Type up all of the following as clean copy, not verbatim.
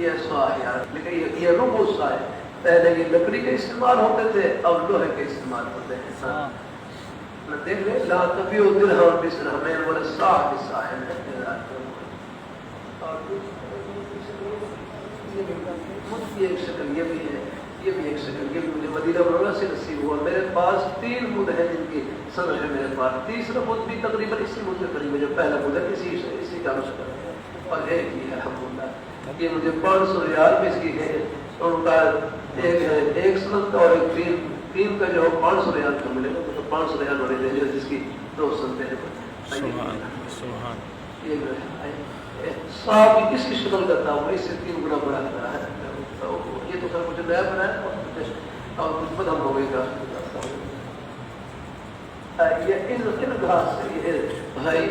یہ سایہ، لیکن یہ ربع سایہ، پہلے یہ لکڑی کے استعمال ہوتے تھے، اب لوہے کے استعمال ہوتے ہیں. دیکھ لیں لا تبیع درہم بسرہمین ولا صاع بصاع. یہ ایک شکل یہ بھی ہے، یہ بھی ایک شکل، یہ بھی مجھے مدینہ منورہ سے نصیب ہوا. میرے پاس 3 مد ہیں جن کی سند ہے میرے پاس. تیسرا مد بھی تقریباً اسی مد کے قریب ہے جو پہلا مد ہے، اسی کا نسخہ ہے. اور ایک ہی ہے الحمدللہ. یہ مجھے 500 ریال میں اس کی ہے. ان کا ایک ہے 1 سند کا اور ایک 3 کا جو 500 ریال کا ملے گا، تو 500 ریال والے لے جس کی 2 سندیں ہیں. صاحب اس کی شکل کرتا ہوں، اس سے 3 گنا بڑا لگ رہا ہے. یہ تو سر مجھے نیا بنایا اور کچھ بدم ہو گئی گا. یہ ان گھاس سے یہ بھائی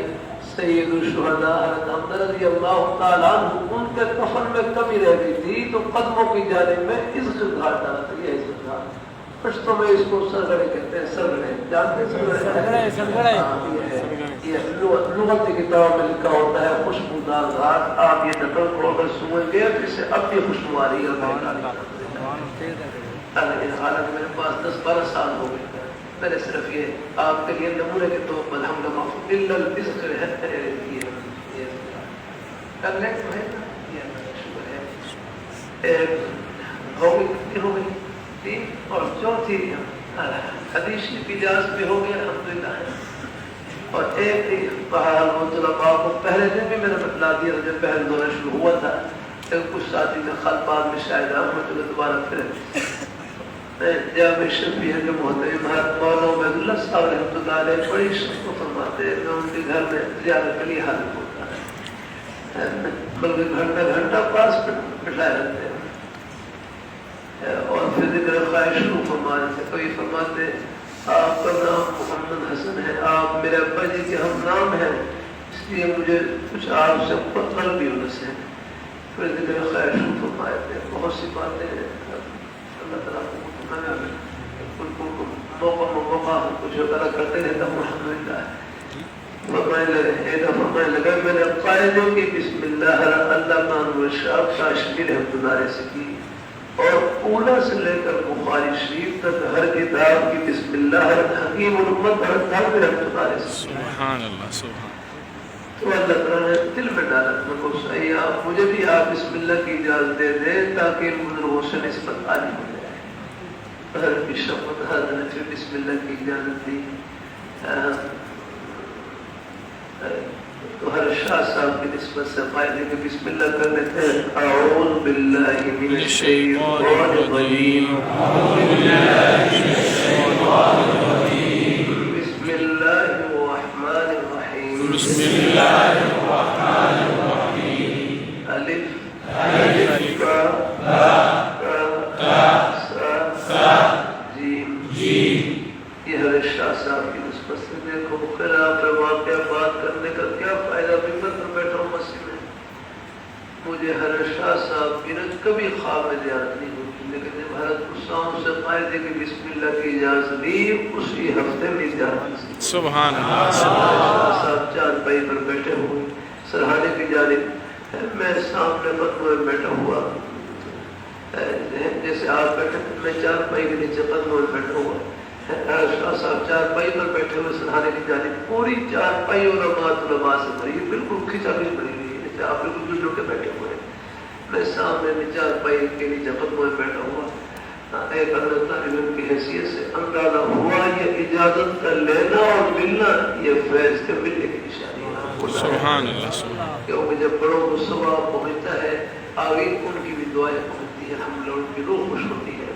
سید الشہداء حضرت حمزہ رضی اللہ تعالیٰ عنہ، ان کے کفن میں کمی رہ گئی تھی تو قدموں کی جانب میں اس گھاٹ ڈالا تھا. یہ اس گھاٹ پشتوں میں اس کو سرگڑے کہتے ہیں. سرگڑے جانتے ہیں؟ سرگڑے یہ لغت کی کتاب میں لکھا ہوتا ہے خوشبودار گھاٹ. آپ یہ نقل کھول کر سنیں گے جس سے اب یہ خوشبو آ رہی ہے. حالانکہ میرے پاس 10-12 سال ہو گئے. میں نے صرف یہ آپ کے لیے نمونے کے طور پر ہم لمحہ الا البذخر ہے کر لیں تو ہے نا. یہ شکر ہے. ہو گئی 3 اور چوتھی حدیث کی اجازت بھی ہو گئی الحمدللہ. اور ایک ہی بہرحال وہ طلباء کو پہلے دن بھی میں نے بتلا دیا جب پہل دورہ شروع ہوا تھا. کچھ ساتھی میں خلبان میں شاید احمد اللہ دوبارہ پھر جامع شفیع کے محترم مولانا عبید اللہ صاحب رحمۃ اللہ علیہ بڑی شفت کو فرماتے ہیں. میں ان کے گھر میں زیارت کے لیے حاضر ہوتا ہے، بلکہ گھنٹہ پاس بٹھائے رہتے ہیں. اور پھر ذکر خواہش شروع فرماتے تھے. تو یہ فرماتے آپ کا نام محمد حسن ہے، آپ میرے ابا جی کے ہم نام ہیں، اس لیے مجھے کچھ آپ سے پتھر بھی انس ہے. پھر ذکر خواہش شروع فرماتے تھے. بہت سی باتیں ہیں اللہ تعالیٰ موقع کچھ کرا کرتے رہتا ہوں الحمدللہ. فرمانے لگا میں نے قائدوں کی بسم اللہ اللہ مان و شاہ کاشمیر احمد سے کی، اور اولا سے لے کر بخاری شریف تک ہر کتاب کی بسم اللہ حکیم الامت ہر احمد سے. سبحان اللہ سبحان. تو اللہ تعالیٰ نے دل میں ڈالا کو صحیح آپ مجھے بھی آپ بسم اللہ کی اجازت دے دیں تاکہ بزرگوں سے نسبت عالی ہو جائے. ہر بشفت حضرت نے پھر بسم اللہ کی اجازت دی. تو ہر شاہ صاحب کی نسبت سے قائدے کے بسم اللہ کر لیتے ہیں. اعوذ باللہ من الشیطان الرجیم بسم اللہ الرحمن الرحیم. بسم اللہ الرحمن الرحیم. الف یہ حضرت شاہ صاحب کی نسبت سے. دیکھو پھر آپ واقعہ بات کرنے کا کیا فائدہ. ممبر پر بیٹھا ہوں مسجد میں، مجھے حضرت شاہ صاحب کی کبھی خواب میں زیارت نہیں ہوتی، لیکن جب حضرت حسام سے قائدے کی بسم اللہ کی اجازت دی اسی ہفتے میں زیارت. سبحان اللہ. شاہ صاحب چار پائی پر بیٹھے ہوئے سرحانے کی جانب، میں سامنے مطلوع میں بیٹھا ہوا جیسے آپ بیٹھے، میں چار پائی کے نیچے قدموں میں بیٹھا ہوا. شاہ صاحب چار پائی پر بیٹھے ہوئے سرحانے کی جانب، پوری چار پائی علماء سے بھری، بالکل کھچا کھچ بھری ہوئی ہے. آپ بالکل جڑ کے بیٹھے ہوئے ہیں. میں سامنے میں چار پائی کے نیچے قدموں میں بیٹھا ہوا. ایک حضرت طالب علم کی حیثیت سے اندازہ ہوا یہ اجازت کا لینا اور ملنا یہ فیض کے ملنے کی نشانی ہے. سبحان اللہ سبحان. کیونکہ جب بڑوں کو ثواب پہنچتا ہے آگے ان کی بھی دعائیں پہنچتی ہیں، ہم لوگوں کی روح خوش ہوتی ہے.